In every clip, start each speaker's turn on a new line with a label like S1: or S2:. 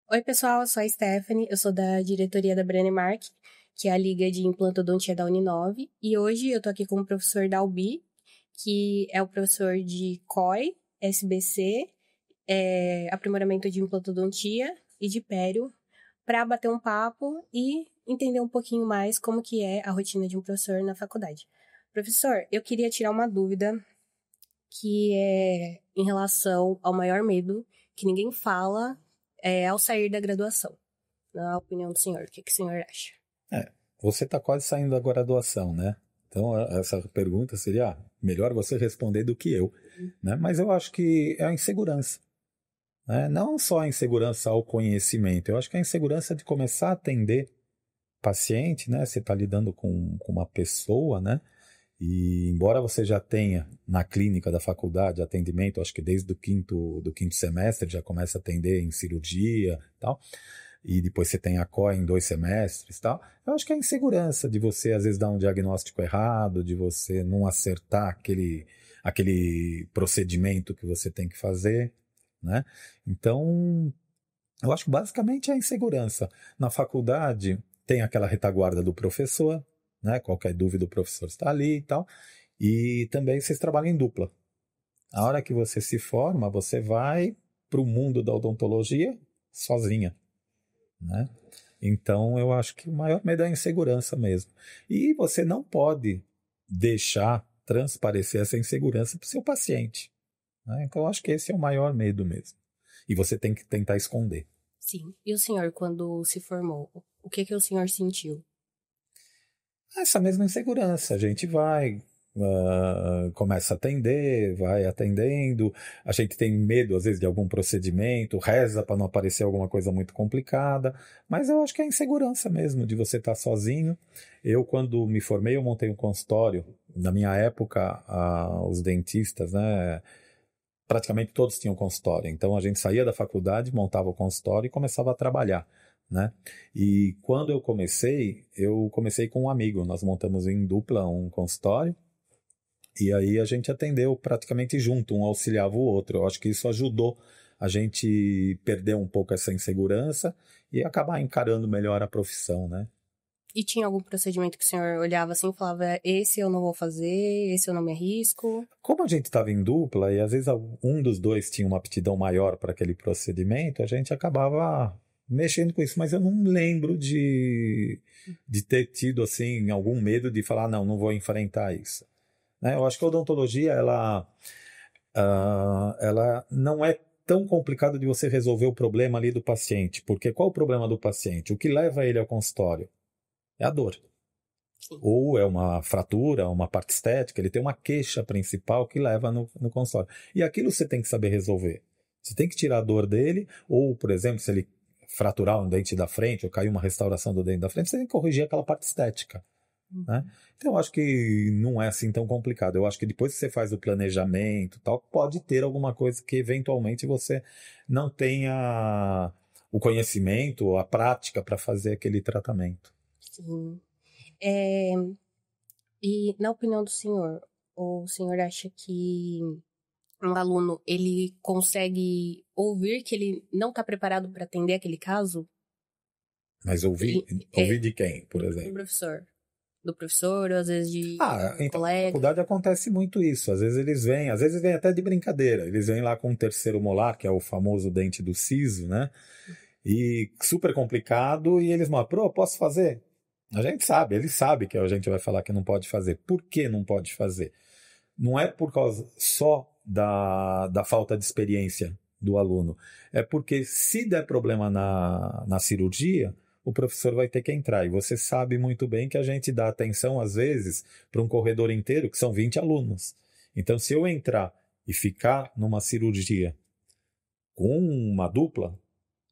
S1: Oi, pessoal, eu sou a Stephanie, eu sou da diretoria da Branemark, que é a Liga de Implantodontia da Uninove, e hoje eu tô aqui com o professor Dalbi, que é o professor de COI, SBC, aprimoramento de implantodontia e de pério, para bater um papo e entender um pouquinho mais como que é a rotina de um professor na faculdade. Professor, eu queria tirar uma dúvida que é em relação ao maior medo que ninguém fala ao sair da graduação. Na opinião do senhor, o que o senhor acha?
S2: Você está quase saindo da graduação, né? Então, essa pergunta seria melhor você responder do que eu, né? Mas eu acho que é a insegurança, né? Não só a insegurança ao conhecimento, eu acho que é a insegurança de começar a atender paciente, né? Você está lidando com uma pessoa, né? E embora você já tenha na clínica da faculdade atendimento, acho que desde o quinto semestre já começa a atender em cirurgia e tal, e depois você tem a COI em 2 semestres e tal, eu acho que é a insegurança de você às vezes dar um diagnóstico errado, de você não acertar aquele procedimento que você tem que fazer, né? Então, eu acho que basicamente é a insegurança. Na faculdade tem aquela retaguarda do professor, né? Qualquer dúvida o professor está ali e tal. E também vocês trabalham em dupla. A hora que você se forma, você vai para o mundo da odontologia sozinha, né? Então eu acho que o maior medo é a insegurança mesmo. E você não pode deixar transparecer essa insegurança para o seu paciente, né? Então eu acho que esse é o maior medo mesmo. E você tem que tentar esconder.
S1: Sim. E o senhor, quando se formou, o que o senhor sentiu?
S2: Essa mesma insegurança, a gente vai, começa a atender, vai atendendo, a gente tem medo às vezes de algum procedimento, reza para não aparecer alguma coisa muito complicada, mas eu acho que é a insegurança mesmo de você estar sozinho. Eu, quando me formei, eu montei um consultório. Na minha época, os dentistas, né, praticamente todos tinham consultório. Então a gente saía da faculdade, montava o consultório e começava a trabalhar, né? E quando eu comecei com um amigo. Nós montamos em dupla um consultório e aí a gente atendeu praticamente junto, um auxiliava o outro. Eu acho que isso ajudou a gente perder um pouco essa insegurança e acabar encarando melhor a profissão, né?
S1: E tinha algum procedimento que o senhor olhava assim e falava, esse eu não vou fazer, esse eu não me arrisco?
S2: Como a gente estava em dupla e às vezes um dos dois tinha uma aptidão maior para aquele procedimento, a gente acabava mexendo com isso, mas eu não lembro de ter tido assim algum medo de falar, não, não vou enfrentar isso, né? Eu acho que a odontologia, ela não é tão complicado de você resolver o problema ali do paciente, porque qual o problema do paciente? O que leva ele ao consultório é a dor.
S1: Sim.
S2: Ou é uma fratura, uma parte estética, ele tem uma queixa principal que leva no consultório. E aquilo você tem que saber resolver. Você tem que tirar a dor dele, ou, por exemplo, se ele fraturar um dente da frente, ou cair uma restauração do dente da frente, você tem que corrigir aquela parte estética, né? Então eu acho que não é assim tão complicado. Eu acho que depois que você faz o planejamento, tal, pode ter alguma coisa que eventualmente você não tenha o conhecimento ou a prática para fazer aquele tratamento.
S1: Sim. É, e na opinião do senhor, o senhor acha que um aluno, ele consegue ouvir que ele não está preparado para atender aquele caso?
S2: Mas ouvir,
S1: É,
S2: ouvir de quem, por
S1: do
S2: exemplo?
S1: professor. Do professor, ou às vezes de um
S2: Então na
S1: colega.
S2: faculdade acontece muito isso. Às vezes vêm até de brincadeira. Eles vêm lá com o terceiro molar, que é o famoso dente do siso, né? E super complicado, e eles falam, pro, posso fazer? A gente sabe, ele sabe que a gente vai falar que não pode fazer. Por que não pode fazer? Não é por causa só da falta de experiência do aluno. É porque se der problema na cirurgia, o professor vai ter que entrar. E você sabe muito bem que a gente dá atenção, às vezes, para um corredor inteiro, que são 20 alunos. Então, se eu entrar e ficar numa cirurgia com uma dupla,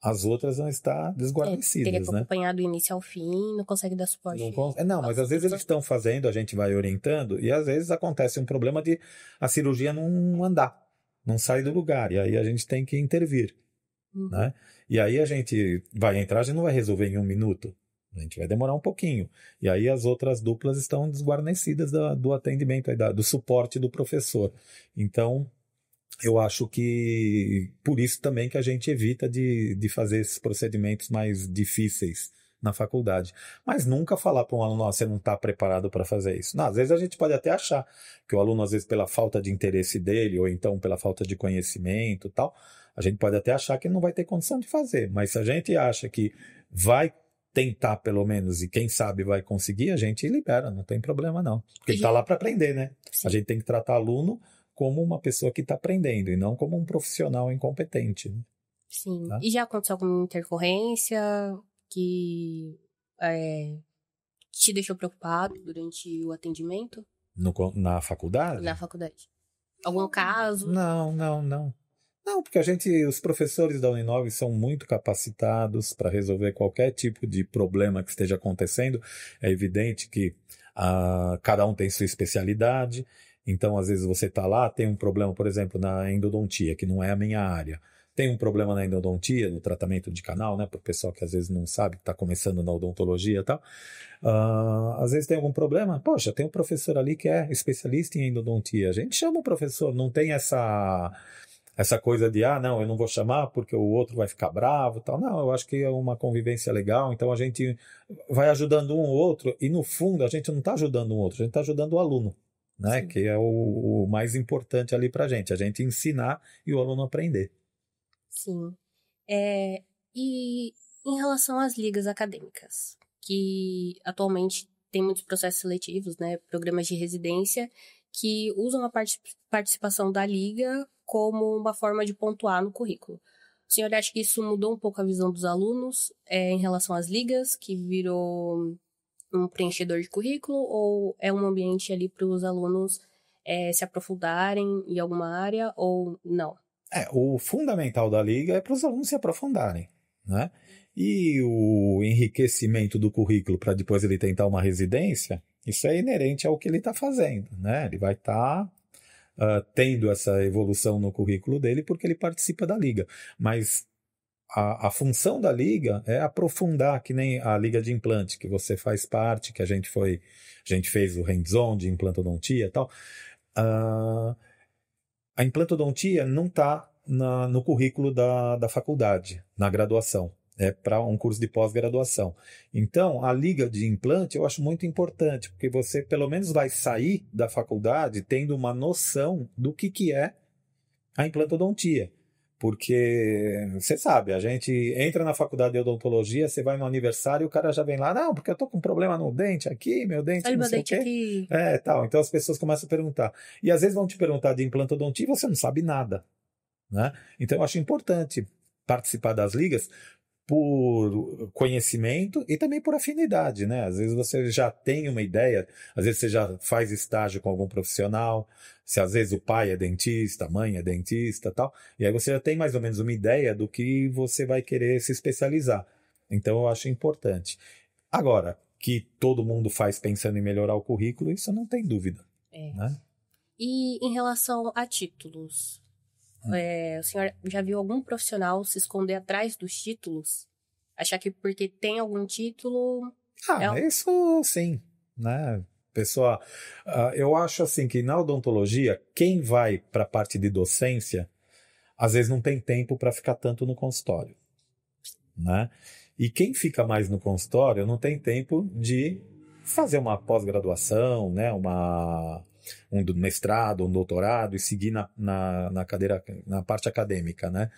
S2: as outras vão estar
S1: Teria que
S2: desguarnecidas, né?
S1: acompanhar do início ao fim, não consegue dar
S2: Não,
S1: suporte
S2: não, mas às
S1: aos
S2: vezes
S1: outros
S2: eles estão fazendo, a gente vai orientando, e às vezes acontece um problema de a cirurgia não andar, não sair do lugar, e aí a gente tem que intervir,
S1: Uhum.
S2: né? E aí a gente vai entrar, a gente não vai resolver em 1 minuto, a gente vai demorar um pouquinho. E aí as outras duplas estão desguarnecidas do atendimento, aí do suporte do professor. Então, eu acho que por isso também que a gente evita de fazer esses procedimentos mais difíceis na faculdade. Mas nunca falar para um aluno, você não está preparado para fazer isso. Não, às vezes a gente pode até achar que o aluno, às vezes pela falta de interesse dele, ou então pela falta de conhecimento e tal, a gente pode até achar que ele não vai ter condição de fazer. Mas se a gente acha que vai tentar pelo menos e quem sabe vai conseguir, a gente libera, não tem problema não. Porque ele está lá para aprender, né?
S1: Sim.
S2: A gente tem que tratar aluno como uma pessoa que está aprendendo e não como um profissional incompetente. Né?
S1: Sim.
S2: Tá?
S1: E já aconteceu alguma intercorrência que te deixou preocupado durante o atendimento?
S2: Na faculdade?
S1: Na faculdade. Algum caso?
S2: Não. Não, porque os professores da Uninove são muito capacitados para resolver qualquer tipo de problema que esteja acontecendo. É evidente que cada um tem sua especialidade. Então, às vezes você está lá, tem um problema, por exemplo, na endodontia, que não é a minha área. Tem um problema na endodontia, no tratamento de canal, né? Para o pessoal que às vezes não sabe, que está começando na odontologia e tal. Às vezes tem algum problema. Poxa, tem um professor ali que é especialista em endodontia. A gente chama o professor, não tem essa coisa de, não, eu não vou chamar porque o outro vai ficar bravo e tal. Não, eu acho que é uma convivência legal, então a gente vai ajudando um ou outro e no fundo a gente não está ajudando um outro, a gente está ajudando o aluno, né? Sim. Que é o mais importante ali para a gente ensinar e o aluno aprender.
S1: Sim. E em relação às ligas acadêmicas, que atualmente tem muitos processos seletivos, né, programas de residência, que usam a participação da liga como uma forma de pontuar no currículo. O senhor acha que isso mudou um pouco a visão dos alunos em relação às ligas, que virou um preenchedor de currículo, ou é um ambiente ali para os alunos se aprofundarem em alguma área, ou não?
S2: O fundamental da liga é para os alunos se aprofundarem, né? E o enriquecimento do currículo para depois ele tentar uma residência, isso é inerente ao que ele está fazendo, né? Ele vai estar tendo essa evolução no currículo dele porque ele participa da liga. Mas a função da liga é aprofundar, que nem a liga de implante, que você faz parte, que a gente fez o hands-on de implantodontia e tal. A implantodontia não está no currículo da faculdade, na graduação. É para um curso de pós-graduação. Então, a liga de implante eu acho muito importante, porque você pelo menos vai sair da faculdade tendo uma noção do que é a implantodontia. Porque, você sabe, a gente entra na faculdade de odontologia, você vai no aniversário e o cara já vem lá, não, porque eu tô com um problema no dente aqui, meu dente
S1: Olha
S2: não
S1: meu
S2: sei
S1: dente
S2: o quê.
S1: Aqui.
S2: Tal. Então as pessoas começam a perguntar. E às vezes vão te perguntar de implantodontia e você não sabe nada, né? Então eu acho importante participar das ligas por conhecimento e também por afinidade, né? Às vezes você já tem uma ideia, às vezes você já faz estágio com algum profissional, se às vezes o pai é dentista, a mãe é dentista, tal, e aí você já tem mais ou menos uma ideia do que você vai querer se especializar. Então eu acho importante. Agora, que todo mundo faz pensando em melhorar o currículo, isso não tem dúvida. Né?
S1: E em relação a títulos? O senhor já viu algum profissional se esconder atrás dos títulos? Achar que porque tem algum título...
S2: Isso sim, né? Pessoal, eu acho assim que na odontologia, quem vai para a parte de docência, às vezes não tem tempo para ficar tanto no consultório, né? E quem fica mais no consultório não tem tempo de fazer uma pós-graduação, né? Um mestrado, um doutorado e seguir na cadeira, na parte acadêmica, né?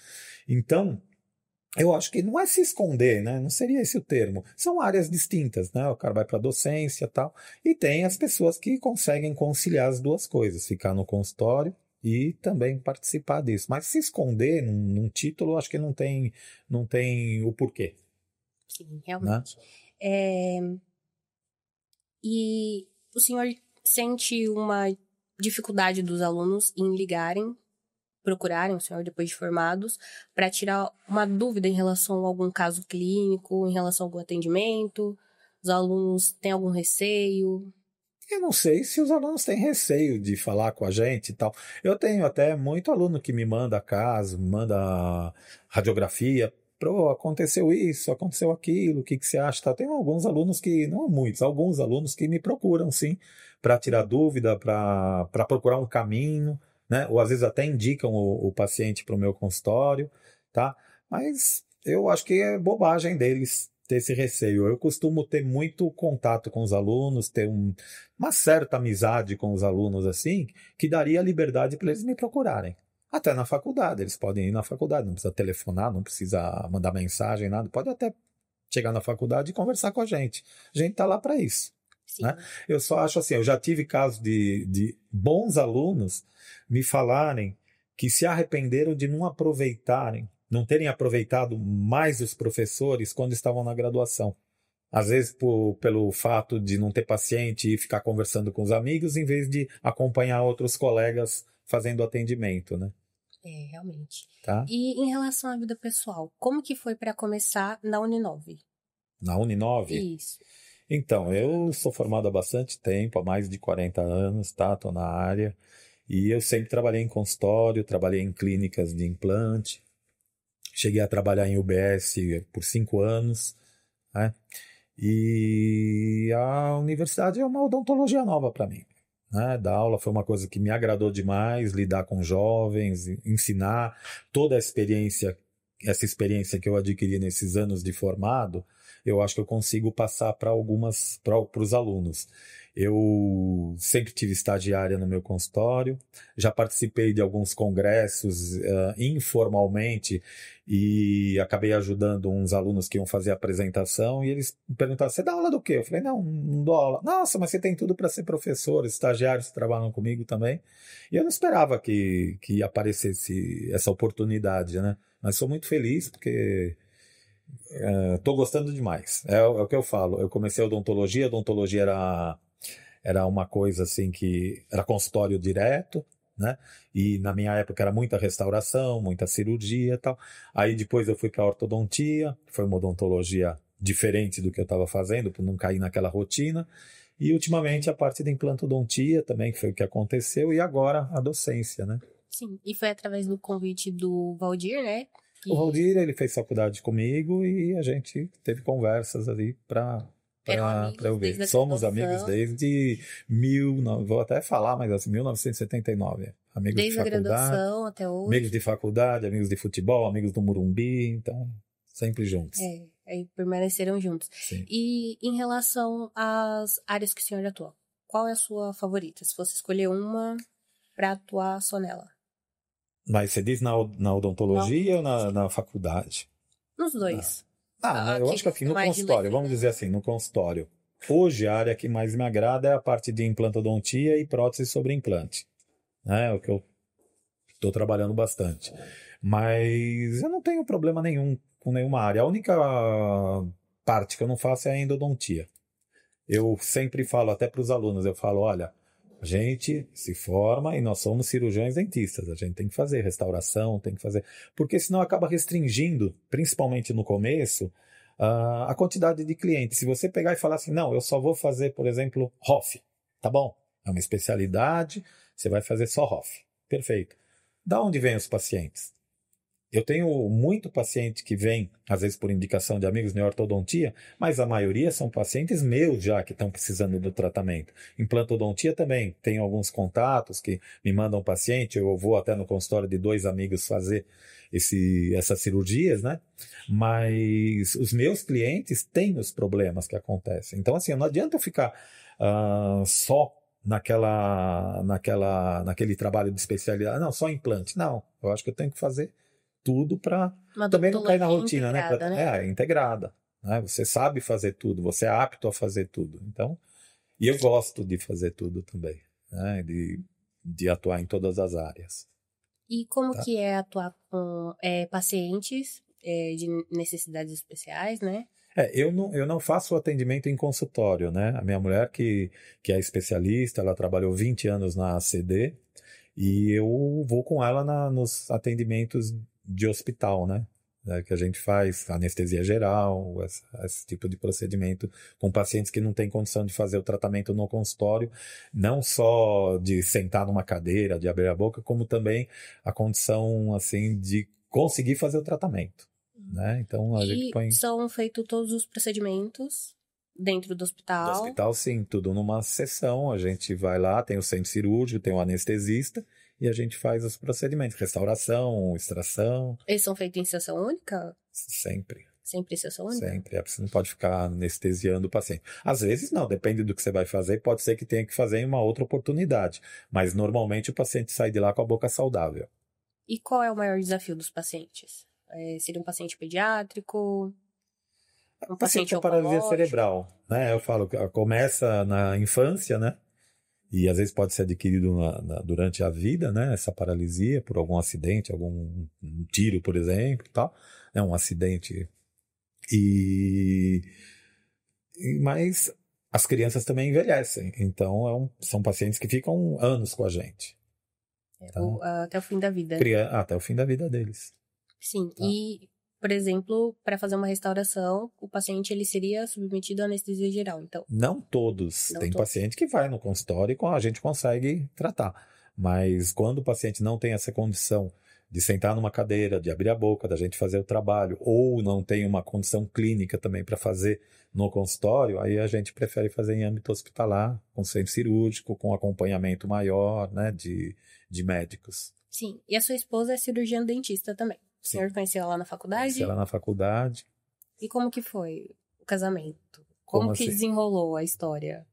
S2: Então, eu acho que não é se esconder, né? Não seria esse o termo. São áreas distintas, né? O cara vai para docência e tal. E tem as pessoas que conseguem conciliar as duas coisas, ficar no consultório e também participar disso. Mas se esconder num título, acho que não tem o porquê.
S1: Sim, realmente. Né? E o senhor sente uma dificuldade dos alunos em procurarem o senhor depois de formados, para tirar uma dúvida em relação a algum caso clínico, em relação a algum atendimento? Os alunos têm algum receio?
S2: Eu não sei se os alunos têm receio de falar com a gente e tal. Eu tenho até muito aluno que me manda caso, me manda radiografia. Aconteceu isso, aconteceu aquilo, o que você acha? Tá? Tem alguns alunos que, não muitos, alguns alunos que me procuram, sim, para tirar dúvida, para procurar um caminho, né? Ou às vezes até indicam o paciente para o meu consultório, tá? Mas eu acho que é bobagem deles ter esse receio. Eu costumo ter muito contato com os alunos, ter uma certa amizade com os alunos assim, que daria liberdade para eles me procurarem. Até na faculdade, eles podem ir na faculdade, não precisa telefonar, não precisa mandar mensagem, nada. Pode até chegar na faculdade e conversar com a gente. A gente está lá para isso. Né? Eu só acho assim, eu já tive casos de bons alunos me falarem que se arrependeram de não aproveitarem, não terem aproveitado mais os professores quando estavam na graduação. Às vezes pelo fato de não ter paciente e ficar conversando com os amigos, em vez de acompanhar outros colegas fazendo atendimento, né?
S1: Realmente.
S2: Tá?
S1: E em relação à vida pessoal, como que foi para começar na Uninove?
S2: Na Uninove?
S1: Isso.
S2: Então, eu sou formado há bastante tempo, há mais de 40 anos, tá? Estou na área. E eu sempre trabalhei em consultório, trabalhei em clínicas de implante. Cheguei a trabalhar em UBS por 5 anos, né? E a universidade é uma odontologia nova para mim, né? Dar aula foi uma coisa que me agradou demais, lidar com jovens, ensinar toda essa experiência que eu adquiri nesses anos de formado, eu acho que eu consigo passar para os alunos. Eu sempre tive estagiária no meu consultório, já participei de alguns congressos informalmente e acabei ajudando uns alunos que iam fazer apresentação e eles me perguntaram, você dá aula do quê? Eu falei, não dou aula. Nossa, mas você tem tudo para ser professor, estagiários trabalham comigo também. E eu não esperava que aparecesse essa oportunidade, né? Mas sou muito feliz porque estou gostando demais. É o que eu falo. Eu comecei a odontologia era uma coisa assim que era consultório direto, né? E na minha época era muita restauração, muita cirurgia e tal. Aí depois eu fui para ortodontia, foi uma odontologia diferente do que eu estava fazendo, para não cair naquela rotina. E ultimamente a parte da implantodontia também, que foi o que aconteceu, e agora a docência, né?
S1: Sim, e foi através do convite do Valdir, né?
S2: O Valdir, ele fez faculdade comigo e a gente teve conversas ali para eu ver. Somos amigos desde vou até falar, mas assim, 1979. Amigos
S1: desde
S2: de faculdade.
S1: A graduação até hoje.
S2: Amigos de faculdade, amigos de futebol, amigos do Morumbi, então sempre juntos.
S1: Aí permaneceram juntos.
S2: Sim.
S1: E em relação às áreas que o senhor atua, qual é a sua favorita? Se fosse escolher uma para atuar só nela.
S2: Mas você diz na odontologia ou na faculdade?
S1: Nos dois.
S2: Eu acho que assim, no consultório, vamos dizer assim, no consultório. Hoje, a área que mais me agrada é a parte de implantodontia e prótese sobre implante. É o que eu estou trabalhando bastante. Mas eu não tenho problema nenhum com nenhuma área. A única parte que eu não faço é a endodontia. Eu sempre falo, até para os alunos, eu falo, olha, a gente se forma e nós somos cirurgiões dentistas. A gente tem que fazer restauração, tem que fazer... Porque senão acaba restringindo, principalmente no começo, a quantidade de clientes. Se você pegar e falar assim, não, eu só vou fazer, por exemplo, ROF, tá bom? É uma especialidade, você vai fazer só ROF. Perfeito. Da onde vêm os pacientes? Eu tenho muito paciente que vem, às vezes por indicação de amigos, em ortodontia, mas a maioria são pacientes meus já que estão precisando do tratamento. Implantodontia também, tenho alguns contatos que me mandam paciente, eu vou até no consultório de 2 amigos fazer essas cirurgias, né? Mas os meus clientes têm os problemas que acontecem. Então, assim, não adianta eu ficar só naquele trabalho de especialidade. Não, só implante. Não, eu acho que eu tenho que fazer tudo para também não cair na rotina, né? Integrada. Né? Você sabe fazer tudo, você é apto a fazer tudo. Então, e eu gosto de fazer tudo também, né? De atuar em todas as áreas.
S1: E como que é atuar com pacientes de necessidades especiais, né?
S2: Eu não faço atendimento em consultório, né? A minha mulher, que é especialista, ela trabalhou 20 anos na ACD e eu vou com ela nos atendimentos de hospital, né? Que a gente faz anestesia geral, esse tipo de procedimento com pacientes que não têm condição de fazer o tratamento no consultório, não só de sentar numa cadeira, de abrir a boca, como também a condição, assim, de conseguir fazer o tratamento, né? Então, a gente põe...
S1: são feitos todos os procedimentos dentro do hospital?
S2: Do hospital, sim, tudo numa sessão, a gente vai lá, tem o centro cirúrgico, tem o anestesista, e a gente faz os procedimentos, restauração, extração.
S1: Eles são feitos em sessão única?
S2: Sempre.
S1: Sempre em sessão única?
S2: Sempre. Você não pode ficar anestesiando o paciente. Às vezes não, depende do que você vai fazer, pode ser que tenha que fazer em uma outra oportunidade. Mas normalmente o paciente sai de lá com a boca saudável.
S1: E qual é o maior desafio dos pacientes? Seria um paciente pediátrico? Um paciente
S2: com paralisia
S1: oncológico?
S2: cerebral, né? Eu falo que começa na infância, né? E às vezes pode ser adquirido durante a vida, né? Essa paralisia por algum acidente, algum tiro, por exemplo, tal. É um acidente. Mas as crianças também envelhecem, então são pacientes que ficam anos com a gente.
S1: Ou até o fim da vida.
S2: Até o fim da vida deles.
S1: Sim, tá. E, por exemplo, para fazer uma restauração, o paciente ele seria submetido à anestesia geral, então?
S2: Não todos. Tem paciente que vai no consultório e a gente consegue tratar. Mas quando o paciente não tem essa condição de sentar numa cadeira, de abrir a boca, da gente fazer o trabalho, ou não tem uma condição clínica também para fazer no consultório, aí a gente prefere fazer em âmbito hospitalar, com centro cirúrgico, com acompanhamento maior, né, de médicos.
S1: Sim, e a sua esposa é cirurgiã dentista também. O senhor conheceu ela na faculdade?
S2: Conheci ela na faculdade.
S1: E como que foi o casamento? Como que desenrolou a história?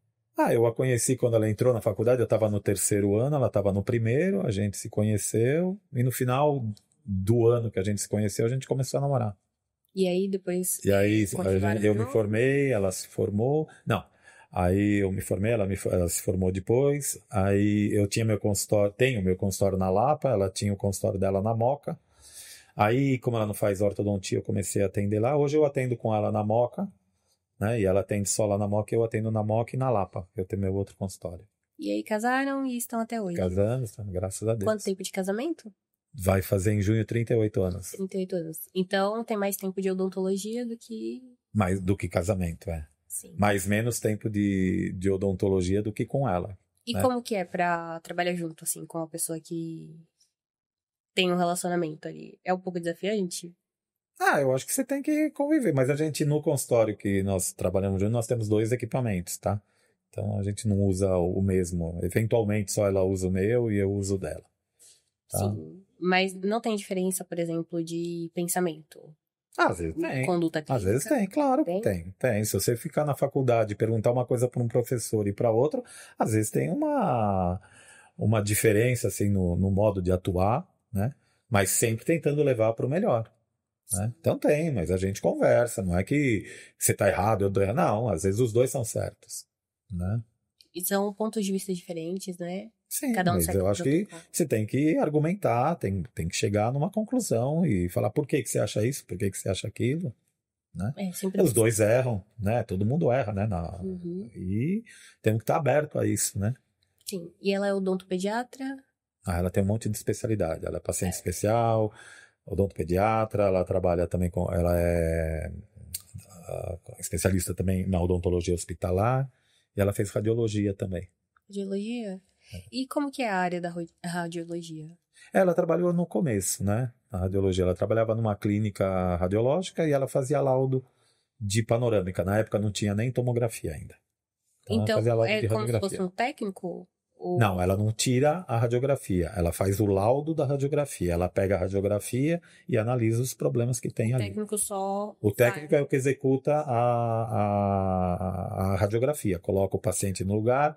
S2: Eu a conheci quando ela entrou na faculdade, eu estava no 3º ano, ela estava no 1º, a gente se conheceu, e no final do ano que a gente se conheceu, a gente começou a namorar.
S1: E aí depois...
S2: E aí eu me formei, ela se formou... Não, aí eu me formei, ela se formou depois, aí eu tinha tenho meu consultório na Lapa, ela tinha o consultório dela na Moca. Aí, como ela não faz ortodontia, eu comecei a atender lá. Hoje eu atendo com ela na Moca, né? E ela atende só lá na Moca, eu atendo na Moca e na Lapa. Eu tenho meu outro consultório.
S1: E aí casaram e estão até hoje?
S2: Casamos, graças a Deus.
S1: Quanto tempo de casamento?
S2: Vai fazer em junho 38 anos.
S1: 38 anos. Então tem mais tempo de odontologia do que...
S2: Mais do que casamento, é.
S1: Sim.
S2: Mas menos tempo de odontologia do que com ela.
S1: E como que é pra trabalhar junto, assim, com uma pessoa que tem um relacionamento ali? É um pouco desafiante?
S2: Eu acho que você tem que conviver, mas a gente no consultório que nós trabalhamos junto, nós temos 2 equipamentos, tá? Então a gente não usa o mesmo. Eventualmente só ela usa o meu e eu uso o dela. Tá?
S1: Sim, mas não tem diferença, por exemplo, de pensamento?
S2: Às vezes tem.
S1: Conduta clínica?
S2: Às vezes tem, claro que tem. Se você ficar na faculdade e perguntar uma coisa para um professor e para outro, às vezes tem uma diferença assim, no modo de atuar, né? Mas sempre tentando levar para o melhor. Né? Então tem, mas a gente conversa, não é que você está errado, eu estou errado. Não, às vezes os dois são certos. Né?
S1: E são pontos de vista diferentes, né?
S2: Sim, mas eu acho que você tem que argumentar, tem que chegar numa conclusão e falar por que você acha isso, por que você acha aquilo. Né? Os dois erram, né? Todo mundo erra, né? E temos que estar aberto a isso, né?
S1: Sim. E ela é odontopediatra?
S2: Ela tem um monte de especialidade. Ela é paciente especial, odontopediatra, ela trabalha também ela é especialista também na odontologia hospitalar e ela fez radiologia também.
S1: Radiologia? E como que é a área da radiologia?
S2: Ela trabalhou no começo, né? Na radiologia. Ela trabalhava numa clínica radiológica e ela fazia laudo de panorâmica. Na época não tinha nem tomografia ainda.
S1: Então é como se fosse um técnico?
S2: Não, ela não tira a radiografia. Ela faz o laudo da radiografia. Ela pega a radiografia e analisa os problemas que tem ali. O técnico é o que executa a radiografia. Coloca o paciente no lugar,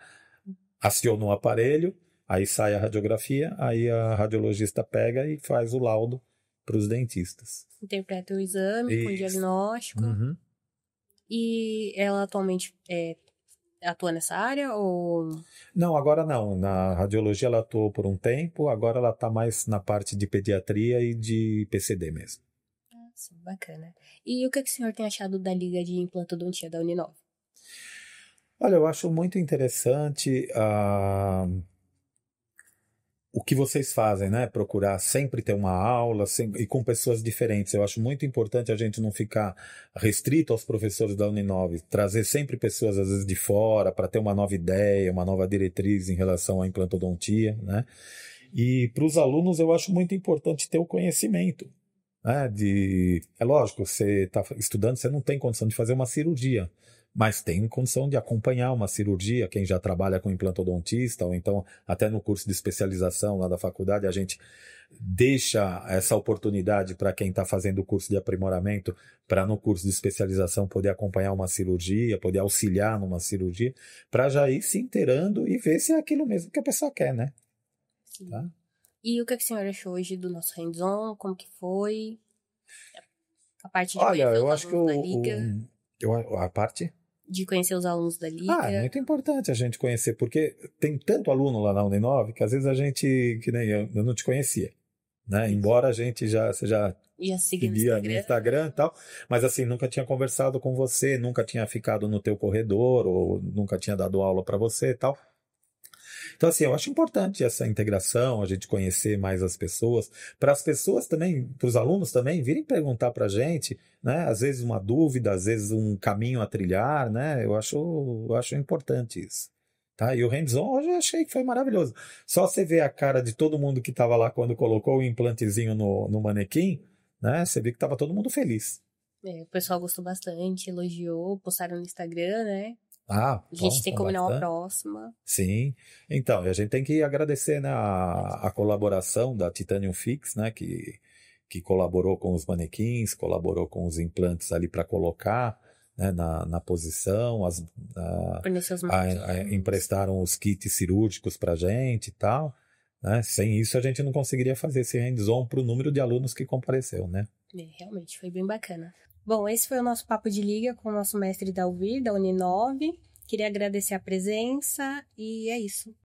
S2: aciona o aparelho, aí sai a radiografia, aí a radiologista pega e faz o laudo para os dentistas.
S1: Interpreta o exame com o diagnóstico.
S2: Uhum.
S1: E ela atualmente atua nessa área ou...
S2: Não, agora não. Na radiologia ela atuou por um tempo, agora ela está mais na parte de pediatria e de PCD mesmo.
S1: Nossa, bacana. E o que o senhor tem achado da Liga de Implantodontia da Uninove?
S2: Olha, eu acho muito interessante o que vocês fazem, né? Procurar sempre ter uma aula e com pessoas diferentes. Eu acho muito importante a gente não ficar restrito aos professores da Uninove, trazer sempre pessoas, às vezes, de fora, para ter uma nova ideia, uma nova diretriz em relação à implantodontia, né? E para os alunos eu acho muito importante ter o conhecimento, né? É lógico, você está estudando, você não tem condição de fazer uma cirurgia, mas tem condição de acompanhar uma cirurgia, quem já trabalha com implantodontista, ou então até no curso de especialização lá da faculdade, a gente deixa essa oportunidade para quem está fazendo o curso de aprimoramento, para no curso de especialização poder acompanhar uma cirurgia, poder auxiliar numa cirurgia, para já ir se inteirando e ver se é aquilo mesmo que a pessoa quer, né?
S1: Sim.
S2: Tá?
S1: E o que a senhora achou hoje do nosso hands-on? Como que foi? A parte de
S2: Olha,
S1: conhecer
S2: eu
S1: os
S2: acho que
S1: alunos da Liga.
S2: a parte...
S1: De conhecer os alunos da Liga.
S2: É muito importante a gente conhecer, porque tem tanto aluno lá na Uninove que às vezes a gente, que nem eu não te conhecia, né? Embora você já
S1: seguir no
S2: seguia no Instagram e tal, mas assim, nunca tinha conversado com você, nunca tinha ficado no teu corredor, ou nunca tinha dado aula para você e tal. Então, assim, eu acho importante essa integração, a gente conhecer mais as pessoas, para as pessoas também, para os alunos também, virem perguntar para a gente, né? Às vezes uma dúvida, às vezes um caminho a trilhar, né? Eu acho importante isso. Tá? E o hands-on hoje eu achei que foi maravilhoso. Só você ver a cara de todo mundo que estava lá quando colocou o implantezinho no manequim, né? Você vê que estava todo mundo feliz.
S1: O pessoal gostou bastante, elogiou, postaram no Instagram, né?
S2: Ah,
S1: A gente tem que combinar uma
S2: bastante.
S1: próxima.
S2: Sim. Então, e a gente tem que agradecer, né, a colaboração da Titanium Fix, né, que colaborou com os manequins, colaborou com os implantes ali para colocar, né, na posição,
S1: Fornecer os manequins.
S2: emprestaram os kits cirúrgicos para a gente e tal. Né? Sem isso, a gente não conseguiria fazer esse hands-on para o número de alunos que compareceu, né?
S1: Realmente, foi bem bacana. Bom, esse foi o nosso papo de liga com o nosso mestre Dalvir, da Uninove. Queria agradecer a presença e é isso.